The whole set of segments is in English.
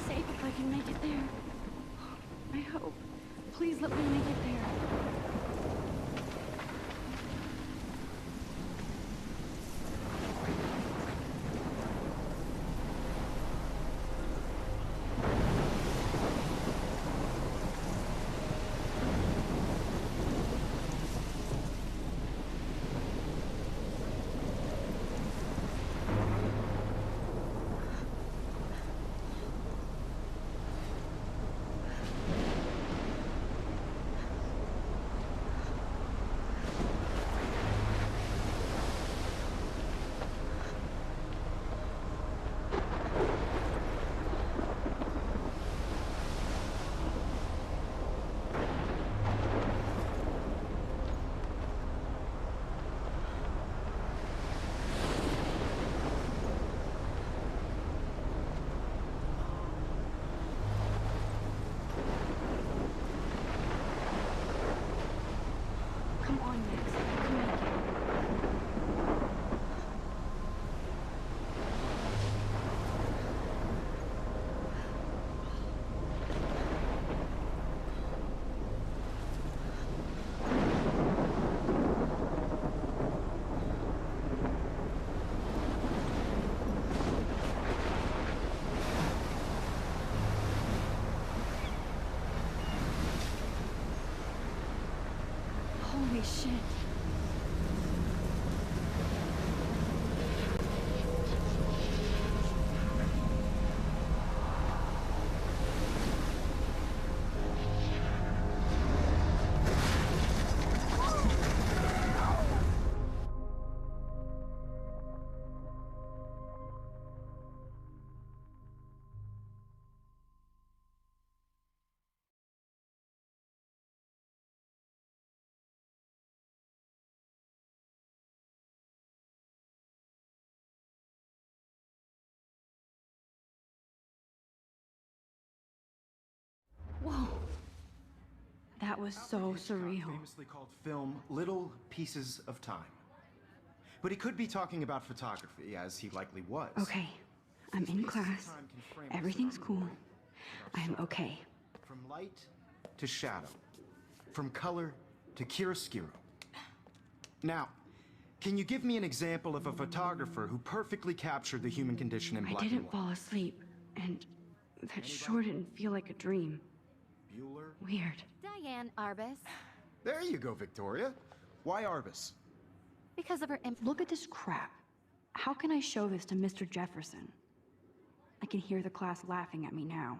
safe if I can make it there. I hope. Please let me make it there. Come on, Max. You can make it. Holy shit. Whoa. That was so surreal. Famously called film Little Pieces of Time. But he could be talking about photography, as he likely was. Okay, I'm in class. Everything's cool. I'm okay. From light to shadow. From color to chiaroscuro. Now, can you give me an example of a photographer who perfectly captured the human condition in black and white? I didn't fall asleep, and that sure didn't feel like a dream. Bueller? Weird. Diane Arbus. There you go, Victoria. Why Arbus? Because of her Look at this crap. How can I show this to Mr. Jefferson? I can hear the class laughing at me now.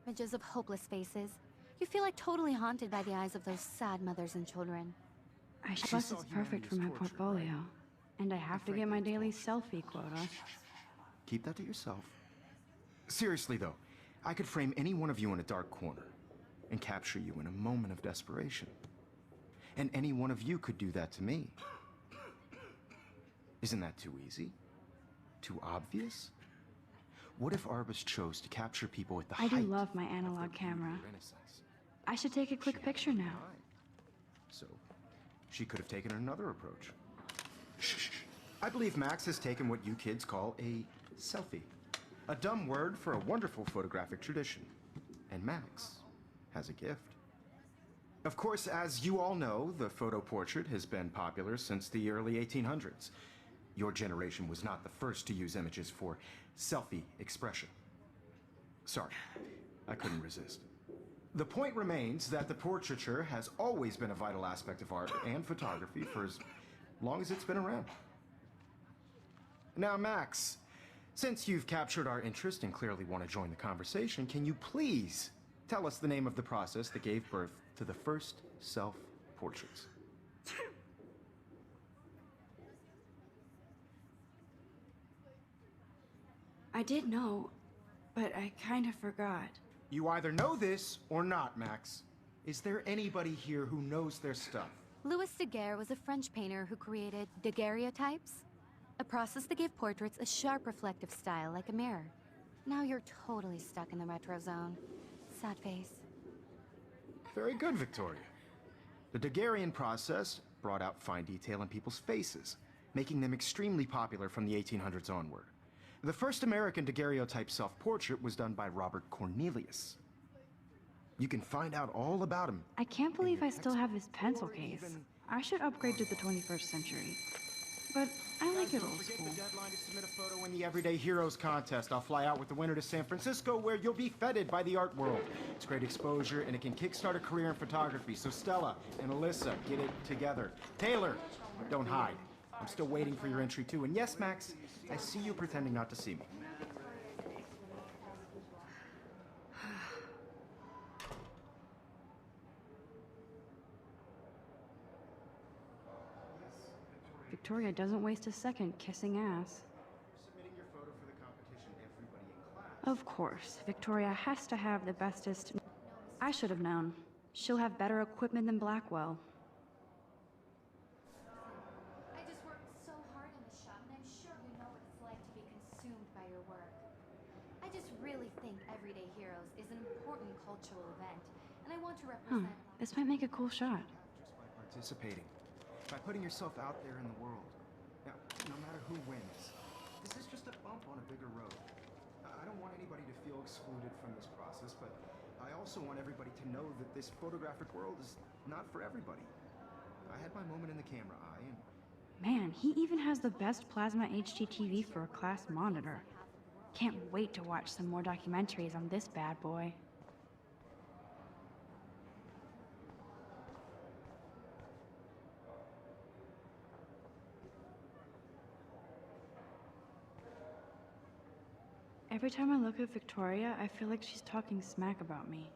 images of hopeless faces. You feel like totally haunted by the eyes of those sad mothers and children. Plus, it's perfect for my portfolio. And I have to get my daily selfie quota. Keep that to yourself. Seriously, though, I could frame any one of you in a dark corner and capture you in a moment of desperation. And any one of you could do that to me. Isn't that too easy? Too obvious? What if Arbus chose to capture people at the height? I do love my analog camera. I should take a quick picture now. So, she could have taken another approach. Shh. I believe Max has taken what you kids call a selfie. A dumb word for a wonderful photographic tradition. And Max has a gift. Of course, as you all know, the photo portrait has been popular since the early 1800s. Your generation was not the first to use images for selfie expression. Sorry, I couldn't resist. The point remains that the portraiture has always been a vital aspect of art and photography for as long as it's been around. Now, Max, since you've captured our interest and clearly want to join the conversation, can you please tell us the name of the process that gave birth to the first self-portraits? I did know, but I kind of forgot. You either know this or not, Max. Is there anybody here who knows their stuff? Louis Daguerre was a French painter who created daguerreotypes, a process that gave portraits a sharp reflective style like a mirror. Now you're totally stuck in the retro zone. Sad face. Very good, Victoria. The Daguerrean process brought out fine detail in people's faces, making them extremely popular from the 1800s onward. The first American daguerreotype self-portrait was done by Robert Cornelius. You can find out all about him. I can't in believe your I still have textbook, this pencil or case. even- I should upgrade to the 21st century. But I like it Don't old forget school. the deadline to submit a photo in the Everyday Heroes contest. I'll fly out with the winner to San Francisco, where you'll be feted by the art world. It's great exposure, and it can kickstart a career in photography. So Stella and Alyssa, get it together. Taylor, don't hide. I'm still waiting for your entry too. And yes, Max, I see you pretending not to see me. Victoria doesn't waste a second kissing ass. Submitting your photo for the competition, everybody in class. Of course, Victoria has to have the bestest. I should have known. She'll have better equipment than Blackwell. I just worked so hard in the shop, and I'm sure you know what it's like to be consumed by your work. I just really think Everyday Heroes is an important cultural event, and I want to represent... This might make a cool shot. Just by participating. By putting yourself out there in the world. Now, no matter who wins, this is just a bump on a bigger road. I don't want anybody to feel excluded from this process, but I also want everybody to know that this photographic world is not for everybody. I had my moment in the camera eye, and Man, he even has the best plasma HDTV for a class monitor. Can't wait to watch some more documentaries on this bad boy. Every time I look at Victoria, I feel like she's talking smack about me.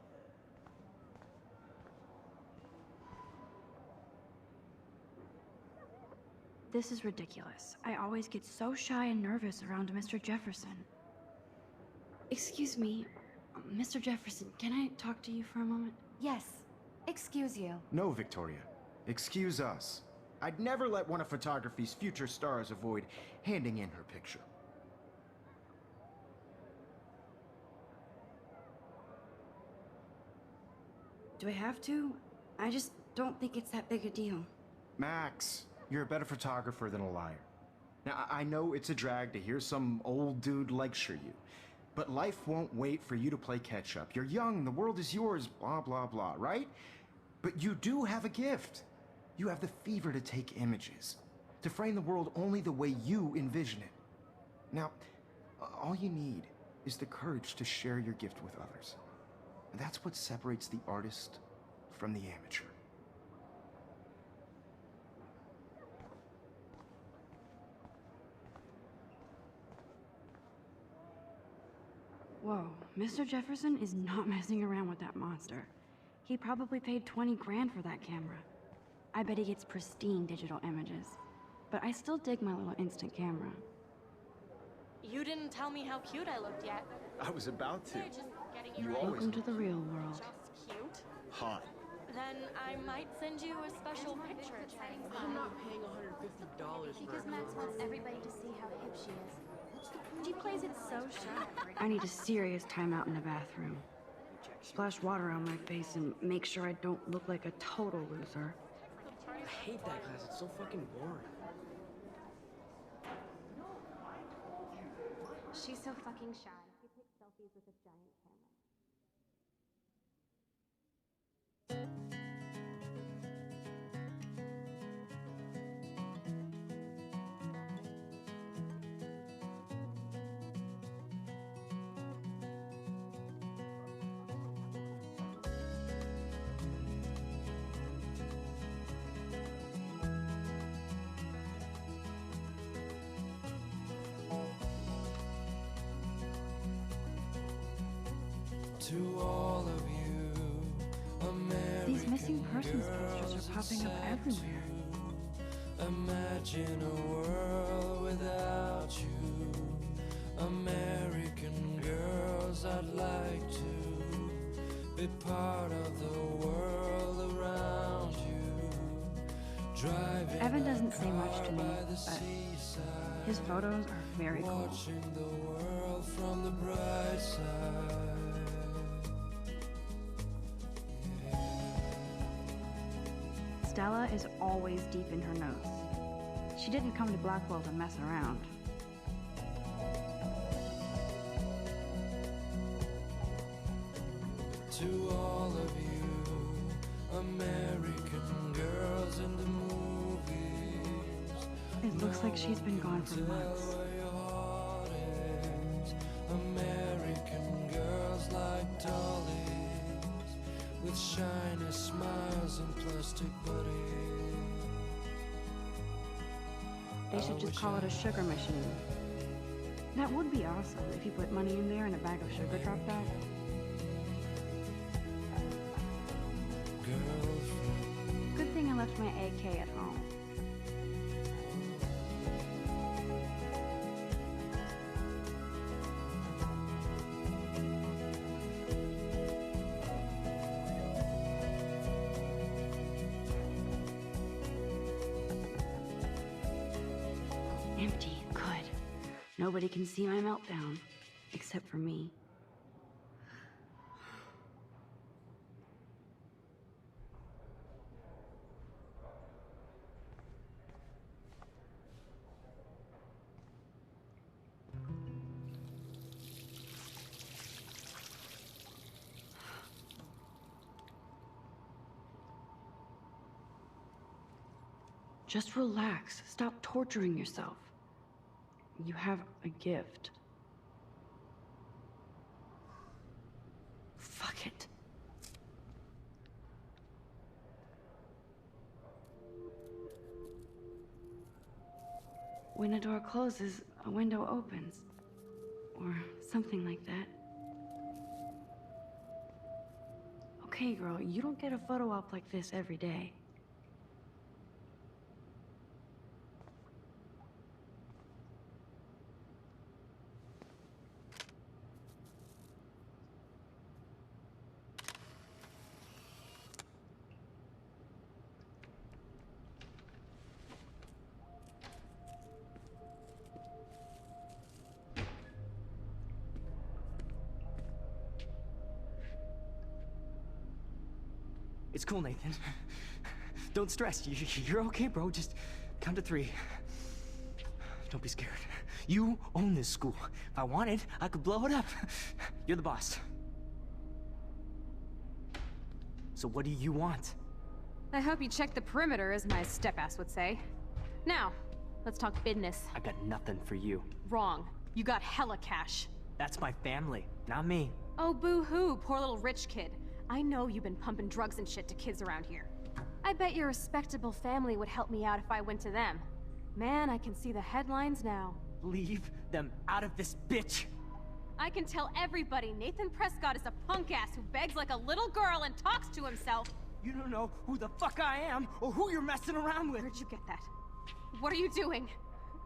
This is ridiculous. I always get so shy and nervous around Mr. Jefferson. Excuse me, Mr. Jefferson, can I talk to you for a moment? Yes. Excuse you. no, Victoria. Excuse us. I'd never let one of photography's future stars avoid handing in her picture. Do I have to? I just don't think it's that big a deal. Max, you're a better photographer than a liar. Now, I know it's a drag to hear some old dude lecture you, but life won't wait for you to play catch up. You're young, the world is yours, blah, blah, blah, right? But you do have a gift. You have the fever to take images, to frame the world only the way you envision it. Now, all you need is the courage to share your gift with others. And that's what separates the artist from the amateur. Whoa, Mr. Jefferson is not messing around with that monster. He probably paid 20 grand for that camera. I bet he gets pristine digital images. But I still dig my little instant camera. You didn't tell me how cute I looked yet. I was about to. They're just getting you You ready. always Welcome to the real world. Just cute. Hot. Then I might send you a special picture. I'm not paying $150 for Because Max wants everybody to see how hip she is. She plays it so sharp. I need a serious timeout in the bathroom. Splash water on my face and make sure I don't look like a total loser. I hate that class. It's so fucking boring. She's so fucking shy. She takes selfies with a giant camera. To all of you, American These missing persons posters girls, are popping up sad everywhere. to imagine a world without you. American girls, I'd like to be part of the world around you. Driving Evan a doesn't say much to car me, by the but seaside, his photos are very cool. watching the world from the bright side. Stella is always deep in her notes. She didn't come to Blackwell to mess around. To all of you, American girls in the movies. It looks like she's been gone for months. Where your heart is. American girls like dollies, with shiny smiles and plastic bodies. They should just call it a sugar machine. That would be awesome if you put money in there and a bag of sugar dropped out. Good thing I left my AK at home. Empty. Good. Nobody can see my meltdown, except for me. Just relax. Stop torturing yourself. You have a gift. Fuck it. When a door closes, a window opens. Or something like that. Okay, girl, you don't get a photo op like this every day. It's cool, Nathan. Don't stress. You're okay, bro. Just count to 3. Don't be scared. You own this school. If I wanted, I could blow it up. You're the boss. So what do you want? I hope you checked the perimeter, as my step-ass would say. Now, let's talk business. I got nothing for you. Wrong. You got hella cash. That's my family, not me. Oh, boo-hoo, poor little rich kid. I know you've been pumping drugs and shit to kids around here. I bet your respectable family would help me out if I went to them. Man, I can see the headlines now. Leave them out of this, bitch! I can tell everybody Nathan Prescott is a punk-ass who begs like a little girl and talks to himself. You don't know who the fuck I am or who you're messing around with. Where'd you get that? What are you doing?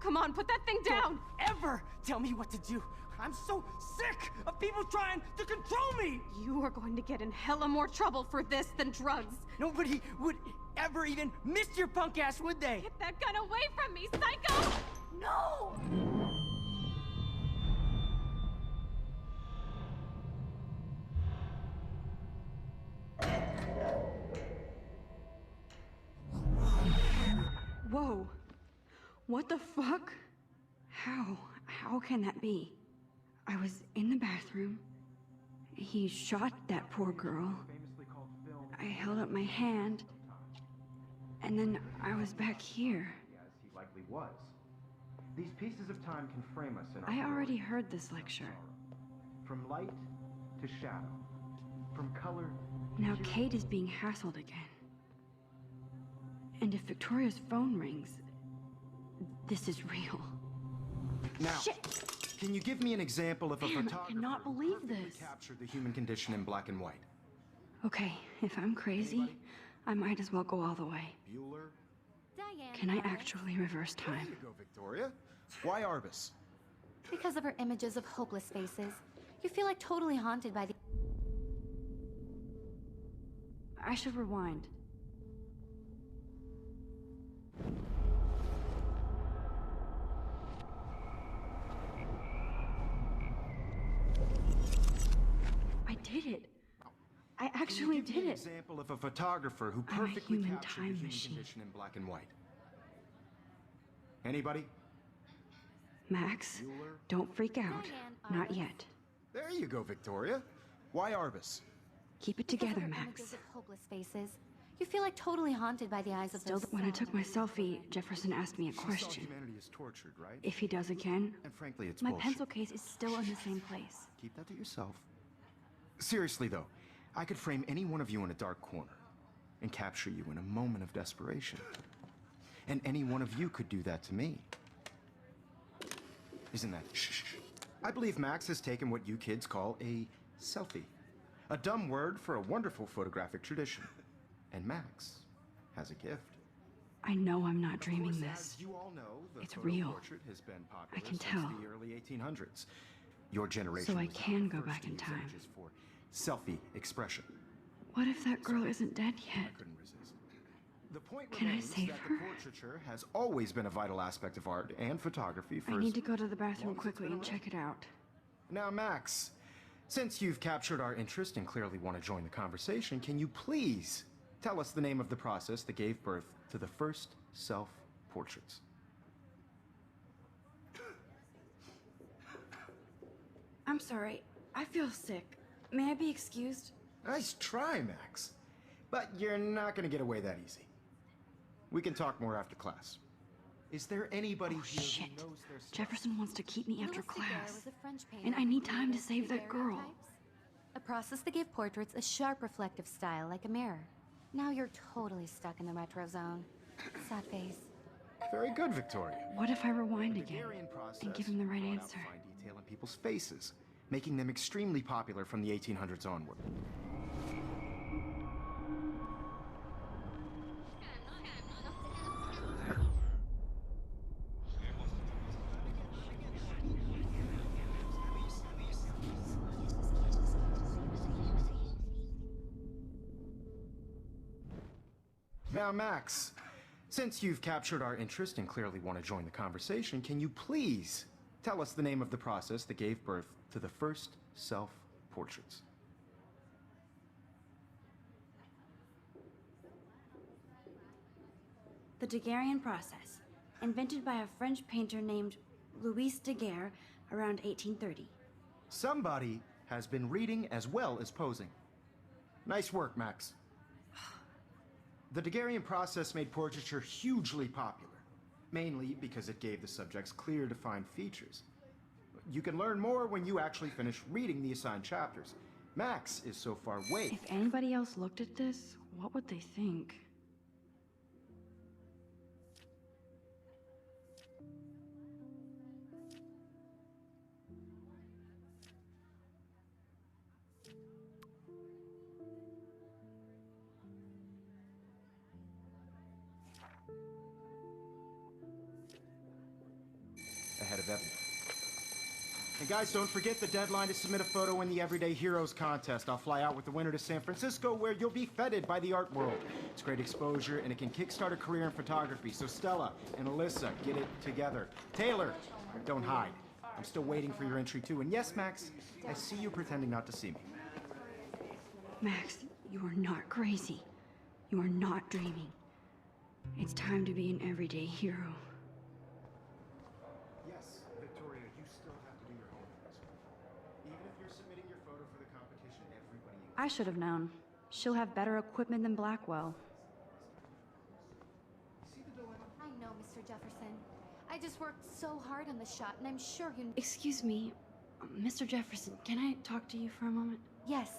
Come on, put that thing down! Don't ever tell me what to do. I'm so sick of people trying to control me! You are going to get in hella more trouble for this than drugs. Nobody would ever even miss your punk ass, would they? Get that gun away from me, psycho! No! Whoa. What the fuck? How can that be? I was in the bathroom. He shot that poor girl. I held up my hand. And then I was back here. As he likely was. These pieces of time can frame us in our I already world. heard this lecture. From light to shadow. From color to Now hue. Kate is being hassled again. And if Victoria's phone rings, this is real. Now, Shit! can you give me an example of a Damn, I photographer cannot who believe perfectly this. captured the human condition in black and white? Okay, if I'm crazy, I might as well go all the way. Bueller? Diane. Can I got it. actually reverse There time? you go, Victoria. Why Arbus? Because of her images of hopeless faces. You feel like totally haunted by the... I should rewind. I did it. I actually Can you give me did an it. example of a photographer who I'm a perfectly human captured time the human machine. condition in black and white? Anybody? Max, Bueller? don't freak out. Diane Not Arbus. yet. There you go, Victoria. Why Arbus? Keep it Because of together, her Max. images of hopeless faces, you feel like totally haunted by the eyes of Still, those when I took my sad, selfie, Jefferson asked me a She saw question. humanity is tortured, right? If he does again, And frankly, it's my bullshit. pencil case is still in the same place. Keep that to yourself. Seriously, though, I could frame any one of you in a dark corner and capture you in a moment of desperation. And any one of you could do that to me. Isn't that... Shh. I believe Max has taken what you kids call a selfie. A dumb word for a wonderful photographic tradition. And Max has a gift. I know I'm not dreaming Of course, this. as you all know, the It's photo real. portrait has been popular I can since tell. the early 1800s. Your generation So I was not can the go first back to in use time. images for selfie expression. What if that girl isn't dead I yet? couldn't resist. The point Can I remains save that her? the portraiture has always been a vital aspect of art and photography for I as need to go to the bathroom long as it's quickly been and around. check it out. Now, Max, since you've captured our interest and clearly want to join the conversation, can you please tell us the name of the process that gave birth to the first self-portraits? I'm sorry. I feel sick. May I be excused? Nice try, Max. But you're not going to get away that easy. We can talk more after class. Is there anybody Oh, here shit. who knows their stuff? Jefferson wants to keep me after Louis Daguerre class. was a French painter And I who need time to created save that girl. daguerreotypes, a process that gave portraits a sharp reflective style like a mirror. Now you're totally stuck in the retro zone. Sad face. Very good, Victoria. What if I rewind again Daguerrean process and give him the right brought out answer? fine detail in people's faces, making them extremely popular from the 1800s onward. Now, Max, since you've captured our interest and clearly want to join the conversation, can you please tell us the name of the process that gave birth to the first self-portraits? The Daguerrean process, invented by a French painter named Louis Daguerre around 1830. Somebody has been reading as well as posing. Nice work, Max. The Daguerrean process made portraiture hugely popular, mainly because it gave the subjects clear, defined features. You can learn more when you actually finish reading the assigned chapters. Max is so far way... If anybody else looked at this, what would they think? ahead of everyone. And guys, don't forget the deadline to submit a photo in the Everyday Heroes contest. I'll fly out with the winner to San Francisco, where you'll be feted by the art world. It's great exposure, and it can kickstart a career in photography. So Stella and Alyssa, get it together. Taylor, don't hide. I'm still waiting for your entry, too. And yes, Max, I see you pretending not to see me. Max, you are not crazy. You are not dreaming. It's time to be an everyday hero. Yes, Victoria, you still have to do your homework. Even if you're submitting your photo for the competition, everybody... I should have known. She'll have better equipment than Blackwell. See the dilemma? I know, Mr. Jefferson. I just worked so hard on the shot, and I'm sure you... Excuse me, Mr. Jefferson, can I talk to you for a moment? Yes.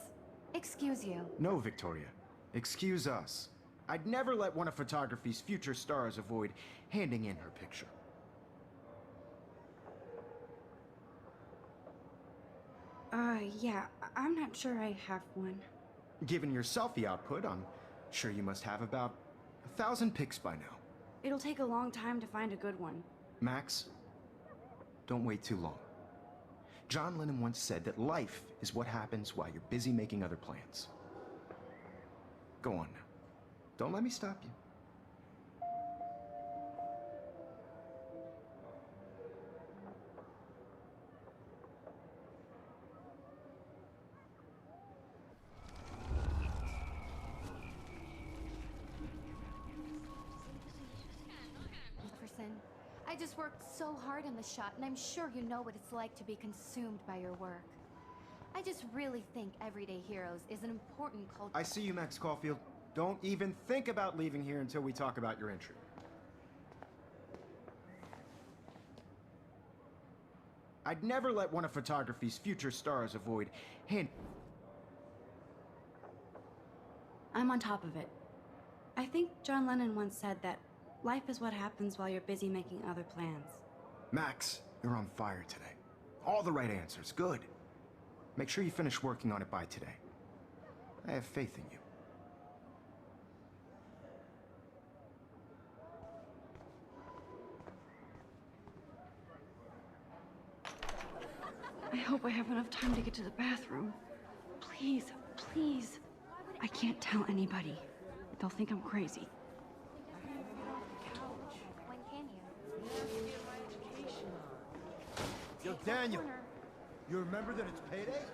Excuse you. No, Victoria. Excuse us. I'd never let one of photography's future stars avoid handing in her picture. Yeah, I'm not sure I have one. Given your selfie output, I'm sure you must have about 1,000 pics by now. It'll take a long time to find a good one. Max, don't wait too long. John Lennon once said that life is what happens while you're busy making other plans. Go on now. Don't let me stop you. Jefferson, I just worked so hard on the shot, and I'm sure you know what it's like to be consumed by your work. I just really think Everyday Heroes is an important culture. I see you, Max Caulfield. Don't even think about leaving here until we talk about your entry. I'd never let one of photography's future stars avoid hand... I'm on top of it. I think John Lennon once said that life is what happens while you're busy making other plans. Max, you're on fire today. All the right answers. Good. Make sure you finish working on it by today. I have faith in you. I hope I have enough time to get to the bathroom. Please, please. I can't tell anybody. They'll think I'm crazy. When can you? Yo, Daniel, you remember that it's payday?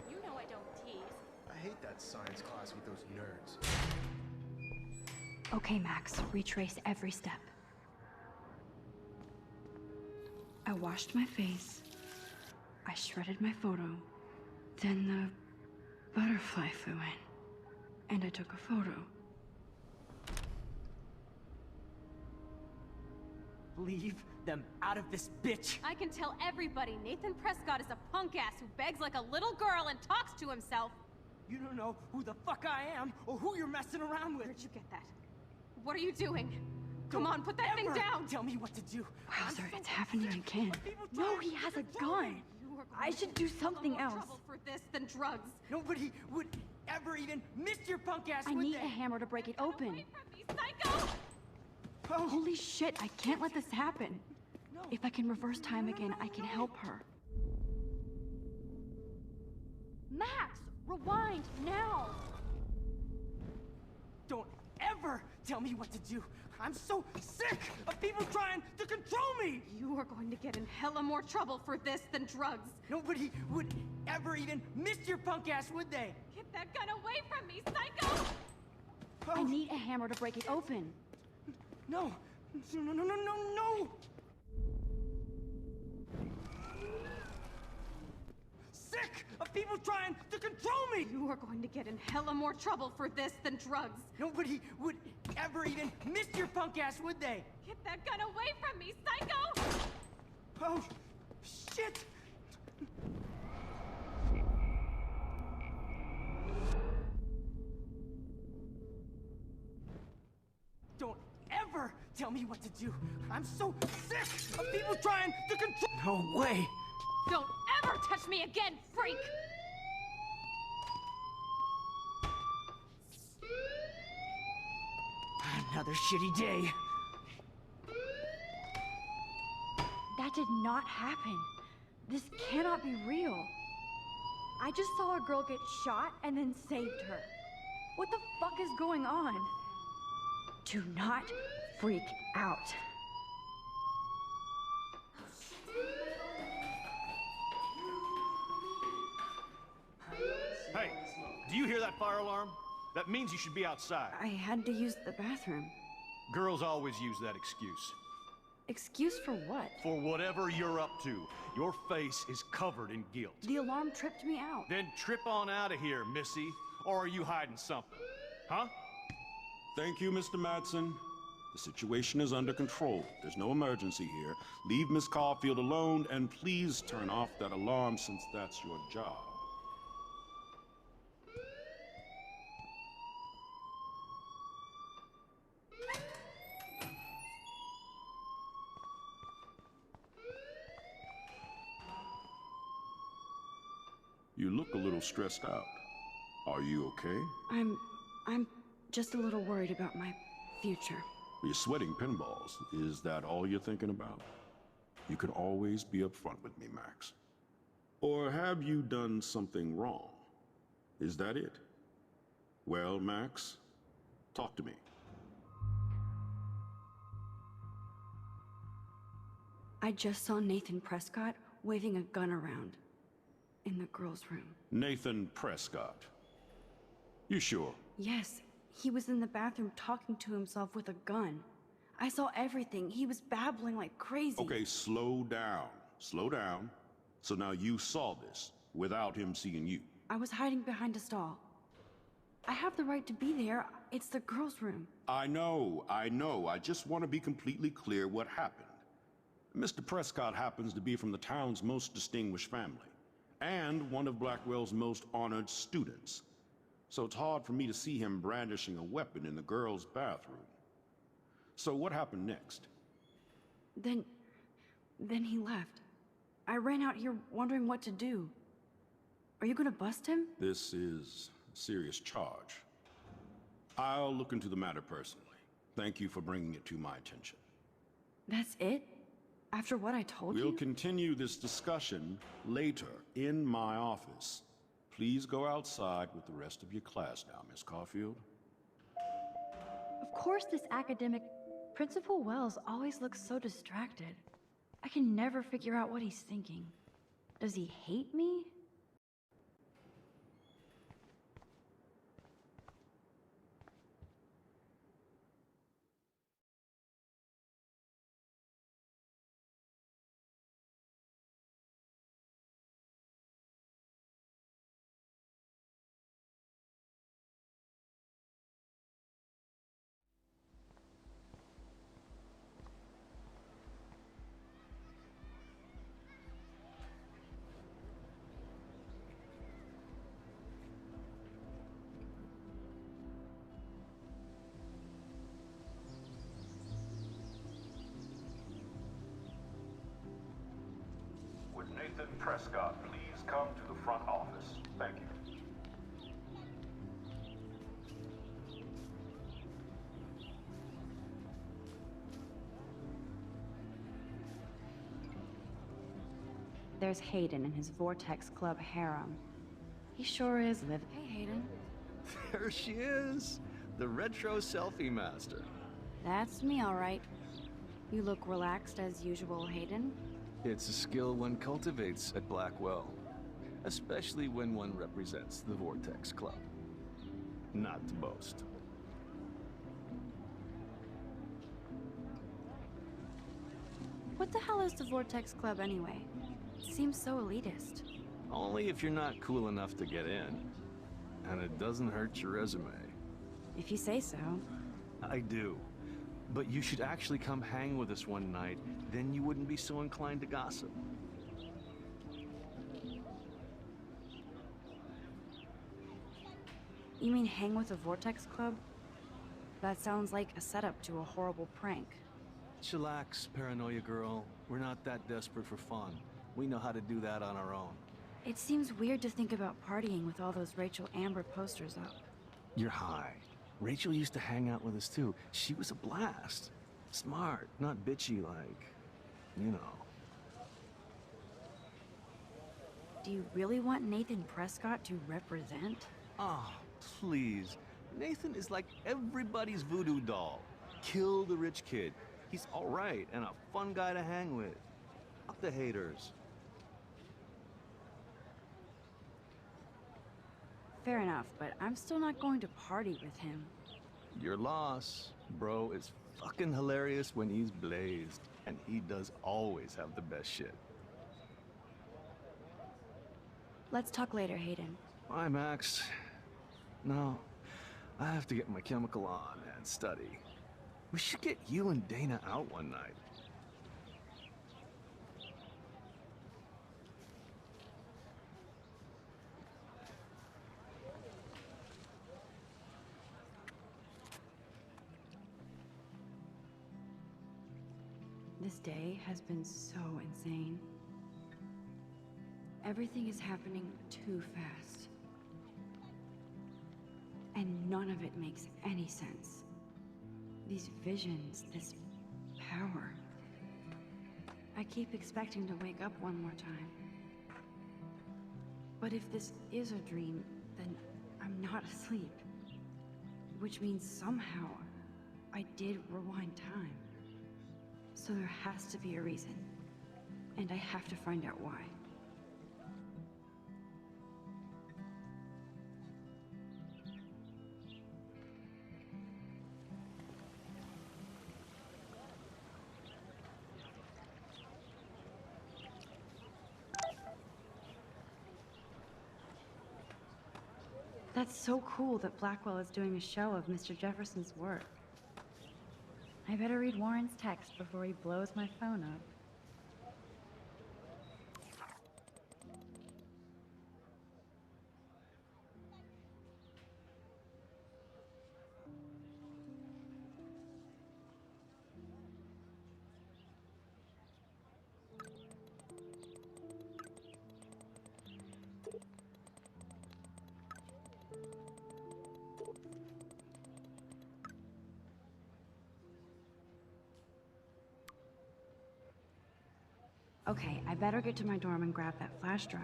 You know I don't tease. I hate that science class with those nerds. Okay, Max, retrace every step. I washed my face. I shredded my photo. Then the butterfly flew in. And I took a photo. Leave them out of this, bitch! I can tell everybody Nathan Prescott is a punk ass who begs like a little girl and talks to himself. You don't know who the fuck I am or who you're messing around with. Where'd you get that? What are you doing? Come on, put that thing Ever down! Tell me what to do. Wowzer, it's happening again. No, he has a gun. I should do something else. Trouble for this than drugs. Nobody would ever even miss your punk ass, I would need they? a hammer to break it open. Away from me, psycho! Oh, Holy shit, I can't let this happen. If I can reverse time again, I can help her. Max, rewind now! don't ever tell me what to do. I'm so sick of people trying to control me! You are going to get in hella more trouble for this than drugs. Nobody would ever even miss your punk ass, would they? Get that gun away from me, psycho! Oh, I need a hammer to break it open. no. No, no, no, no, no! Sick of people trying to control me! You are going to get in hella more trouble for this than drugs. Nobody would ever even miss your punk ass, would they? Get that gun away from me, psycho! Oh, shit! Don't ever tell me what to do. I'm so sick of people trying to control. No way! Don't ever touch me again, freak! Another shitty day. That did not happen. This cannot be real. I just saw a girl get shot and then saved her. What the fuck is going on? Do not freak out. Hey, do you hear that fire alarm? That means you should be outside. I had to use the bathroom. Girls always use that excuse. Excuse for what? For whatever you're up to, your face is covered in guilt. The alarm tripped me out. Then trip on out of here, Missy. Or are you hiding something? Huh? Thank you, Mr. Madsen. The situation is under control. There's no emergency here. Leave Miss Caulfield alone, and please turn off that alarm since that's your job. You look a little stressed out. Are you okay? I'm just a little worried about my future. You're sweating pinballs. Is that all you're thinking about? You can always be upfront with me, Max. Or have you done something wrong? Is that it? Well, Max, talk to me. I just saw Nathan Prescott waving a gun around in the girls' room. Nathan Prescott. You sure? Yes, he was in the bathroom talking to himself with a gun. I saw everything. He was babbling like crazy. Okay, slow down. Slow down. So now you saw this. without him seeing you. I was hiding behind a stall. I have the right to be there. It's the girls' room. I know. I just want to be completely clear what happened. Mr. Prescott happens to be from the town's most distinguished family, and one of Blackwell's most honored students. So it's hard for me to see him brandishing a weapon in the girls' bathroom. So what happened next? Then he left. I ran out here wondering what to do. Are you gonna bust him? This is a serious charge. I'll look into the matter personally. Thank you for bringing it to my attention. That's it? After what I told you? We'll continue this discussion later in my office. Please go outside with the rest of your class now, Miss Caulfield. Of course this academic... Principal Wells always looks so distracted. I can never figure out what he's thinking. Does he hate me? Would Nathan Prescott please come to the front office? Thank you. There's Hayden and his Vortex Club harem. He sure is living. Hey, Hayden. There she is, the retro selfie master. That's me, all right. You look relaxed as usual, Hayden. It's a skill one cultivates at Blackwell, especially when one represents the Vortex Club. Not to boast. What the hell is the Vortex Club anyway? It seems so elitist. Only if you're not cool enough to get in. And it doesn't hurt your resume. If you say so. I do. But you should actually come hang with us one night, then you wouldn't be so inclined to gossip. You mean hang with the Vortex Club? That sounds like a setup to a horrible prank. Chillax, paranoia girl. We're not that desperate for fun. We know how to do that on our own. It seems weird to think about partying with all those Rachel Amber posters up. You're high. Rachel used to hang out with us too. She was a blast. Smart, not bitchy like, you know. Do you really want Nathan Prescott to represent? Oh, please. Nathan is like everybody's voodoo doll. Kill the rich kid. He's all right and a fun guy to hang with. Fuck the haters. Fair enough, but I'm still not going to party with him. Your loss. Bro is fucking hilarious when he's blazed. And he does always have the best shit. Let's talk later, Hayden. Bye, Max. No, I have to get my chemical on and study. We should get you and Dana out one night. This day has been so insane. Everything is happening too fast. And none of it makes any sense. These visions, this power. I keep expecting to wake up one more time. But if this is a dream, then I'm not asleep. Which means somehow I did rewind time. So there has to be a reason. And I have to find out why. That's so cool that Blackwell is doing a show of Mr. Jefferson's work. I better read Warren's text before he blows my phone up. Okay, I better get to my dorm and grab that flash drive.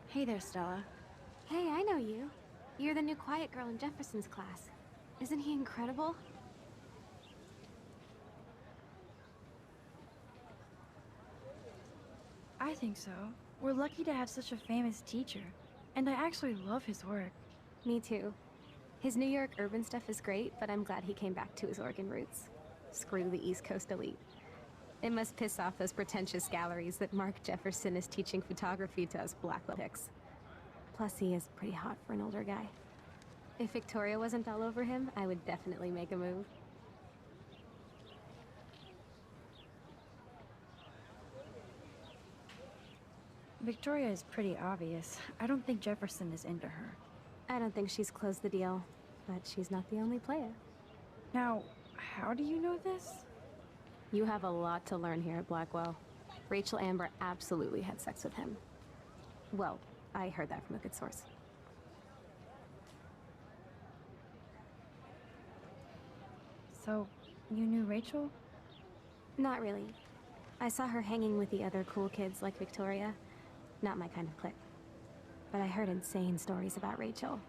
Hey there, Stella. Hey, I know you. You're the new quiet girl in Jefferson's class. Isn't he incredible? I think so. We're lucky to have such a famous teacher. And I actually love his work. Me too. His New York urban stuff is great, but I'm glad he came back to his Oregon roots. Screw the East Coast elite. It must piss off those pretentious galleries that Mark Jefferson is teaching photography to us Blackwell picks. Plus, he is pretty hot for an older guy. If Victoria wasn't all over him, I would definitely make a move. Victoria is pretty obvious. I don't think Jefferson is into her. I don't think she's closed the deal, but she's not the only player. Now, how do you know this? You have a lot to learn here at Blackwell. Rachel Amber absolutely had sex with him. Well, I heard that from a good source. So, you knew Rachel? Not really. I saw her hanging with the other cool kids like Victoria. Not my kind of clique. But I heard insane stories about Rachel.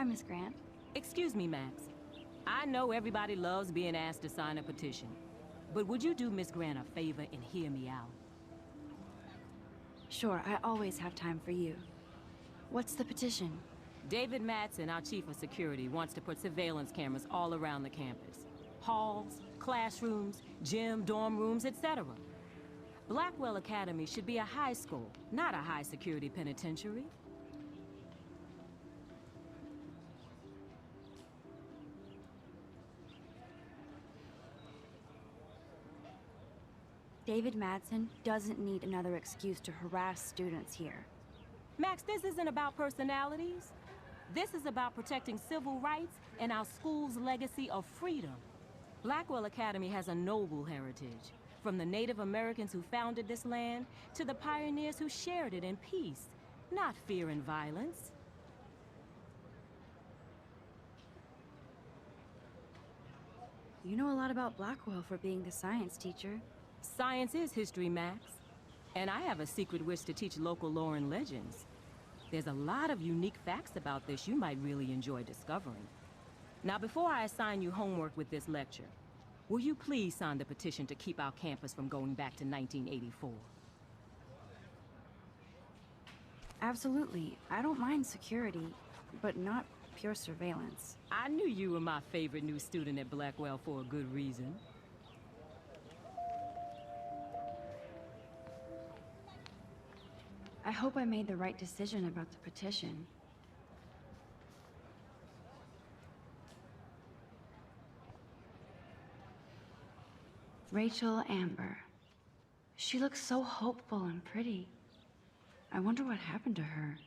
Hi, Miss Grant. Excuse me, Max. I know everybody loves being asked to sign a petition, but would you do Miss Grant a favor and hear me out? Sure, I always have time for you. What's the petition? David Madsen, our chief of security, wants to put surveillance cameras all around the campus. Halls, classrooms, gym, dorm rooms, etc. Blackwell Academy should be a high school, not a high-security penitentiary. David Madsen doesn't need another excuse to harass students here. Max, this isn't about personalities. This is about protecting civil rights and our school's legacy of freedom. Blackwell Academy has a noble heritage, from the Native Americans who founded this land to the pioneers who shared it in peace, not fear and violence. You know a lot about Blackwell for being the science teacher. Science is history, Max. And I have a secret wish to teach local lore and legends. There's a lot of unique facts about this you might really enjoy discovering. Now, before I assign you homework with this lecture, will you please sign the petition to keep our campus from going back to 1984? Absolutely. I don't mind security, but not pure surveillance. I knew you were my favorite new student at Blackwell for a good reason. I hope I made the right decision about the petition. Rachel Amber. She looks so hopeful and pretty. I wonder what happened to her.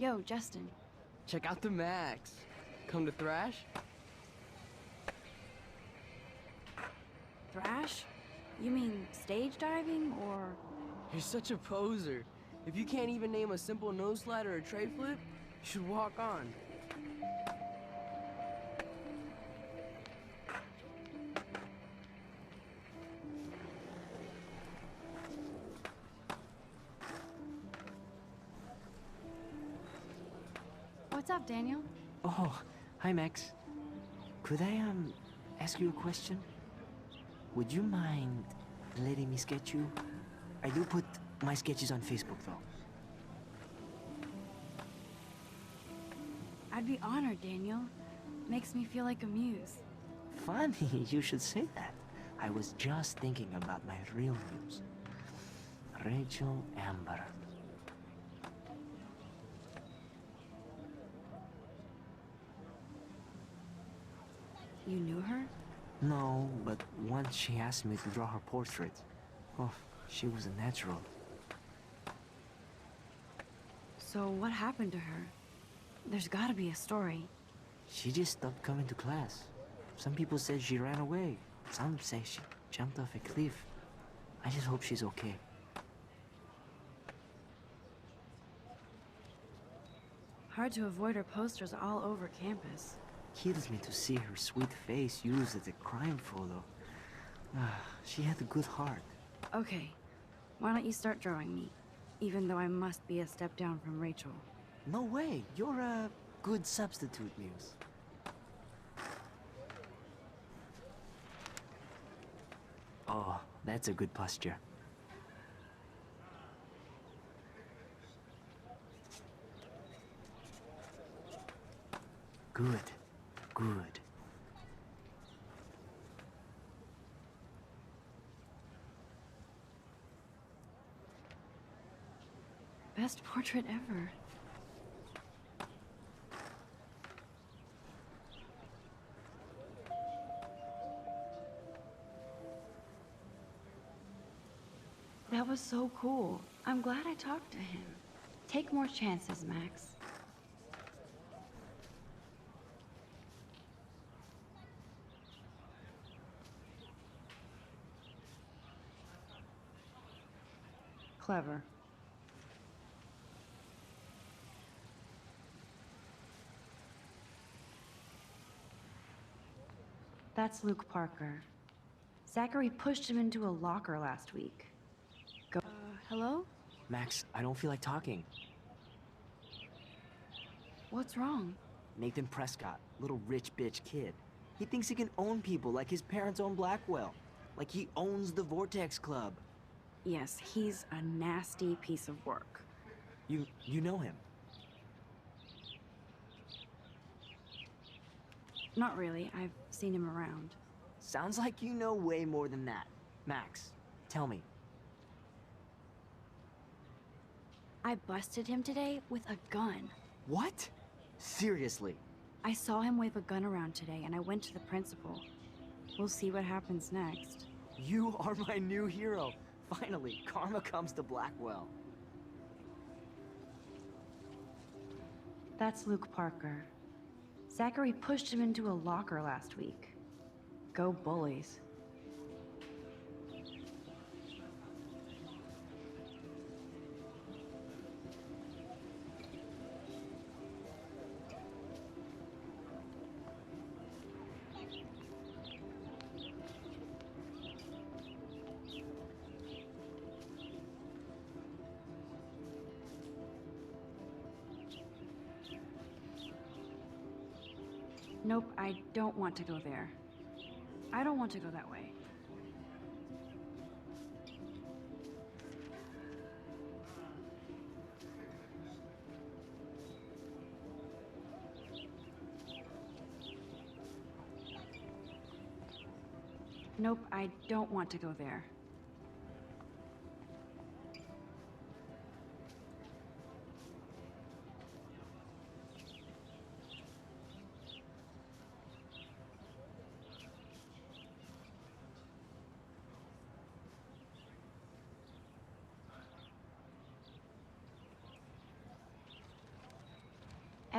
Yo, Justin. Check out the Max. Come to thrash? Thrash? You mean stage diving, or...? You're such a poser. If you can't even name a simple nose slide or a tray flip, you should walk on. What's up, Daniel? Oh, hi, Max. Could I, ask you a question? Would you mind letting me sketch you? I do put my sketches on Facebook, though. I'd be honored, Daniel. Makes me feel like a muse. Funny, you should say that. I was just thinking about my real muse. Rachel Amber. You knew her? No, but once she asked me to draw her portrait. Oh, she was a natural. So what happened to her? There's gotta be a story. She just stopped coming to class. Some people said she ran away. Some say she jumped off a cliff. I just hope she's okay. Hard to avoid her posters all over campus. Kills me to see her sweet face used as a crime photo. She had a good heart. Okay, why don't you start drawing me? Even though I must be a step down from Rachel. No way, you're a good substitute, Muse. Oh, that's a good posture. Good, good. Best portrait ever. That was so cool. I'm glad I talked to him. Take more chances, Max. Clever. That's Luke Parker. Zachary pushed him into a locker last week. Hello? Max, I don't feel like talking. What's wrong? Nathan Prescott, little rich bitch kid. He thinks he can own people like his parents own Blackwell. Like he owns the Vortex Club. Yes, he's a nasty piece of work. You know him? Not really. I've seen him around. Sounds like you know way more than that. Max, tell me. I busted him today with a gun. What? Seriously? I saw him wave a gun around today, and I went to the principal. We'll see what happens next. You are my new hero. Finally, karma comes to Blackwell. That's Luke Parker. Zachary pushed him into a locker last week. Go bullies. Nope, I don't want to go there. I don't want to go that way. Nope, I don't want to go there.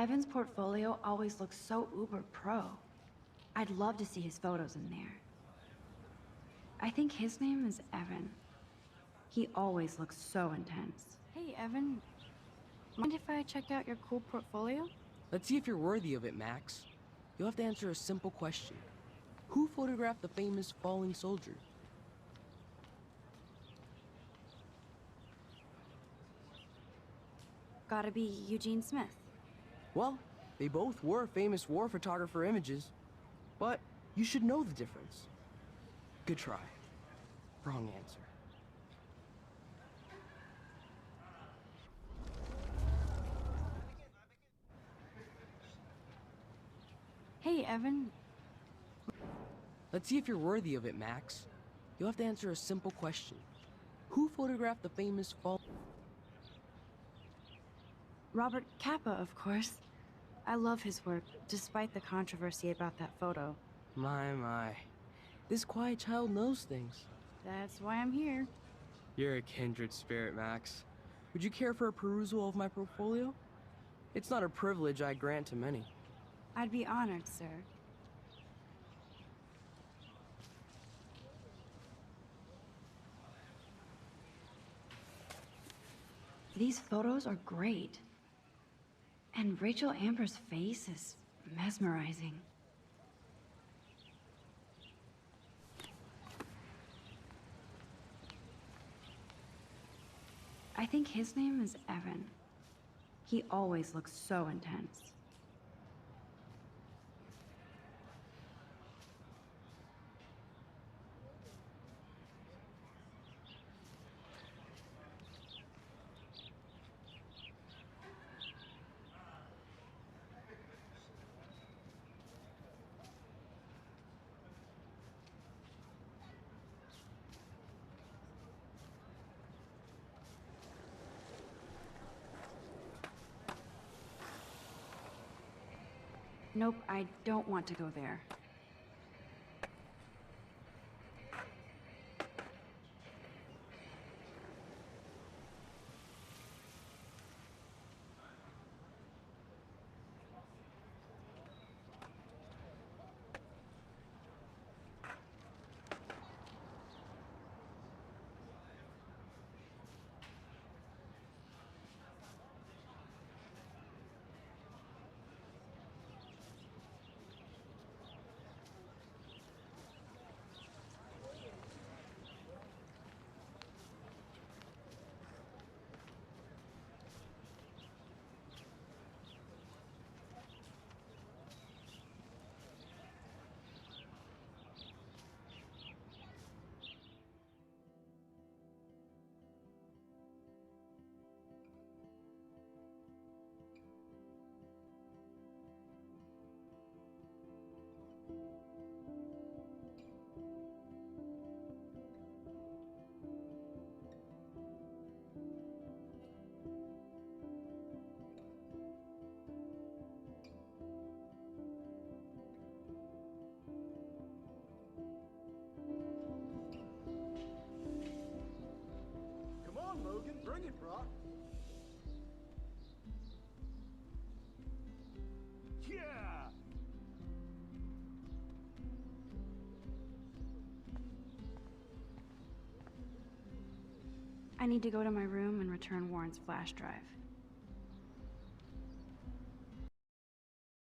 Evan's portfolio always looks so uber pro. I'd love to see his photos in there. I think his name is Evan. He always looks so intense. Hey, Evan. Mind if I check out your cool portfolio? Let's see if you're worthy of it, Max. You'll have to answer a simple question. Who photographed the famous falling soldier? Gotta be Eugene Smith. Well, they both were famous war photographer images, but you should know the difference. Good try. Wrong answer. Hey, Evan. Let's see if you're worthy of it, Max. You'll have to answer a simple question. Who photographed the famous fall... Robert Capa, of course. I love his work, despite the controversy about that photo. My. This quiet child knows things. That's why I'm here. You're a kindred spirit, Max. Would you care for a perusal of my portfolio? It's not a privilege I grant to many. I'd be honored, sir. These photos are great. And Rachel Amber's face is mesmerizing. I think his name is Evan. He always looks so intense. Nope, I don't want to go there. Logan, bring it, Brock. Yeah! I need to go to my room and return Warren's flash drive.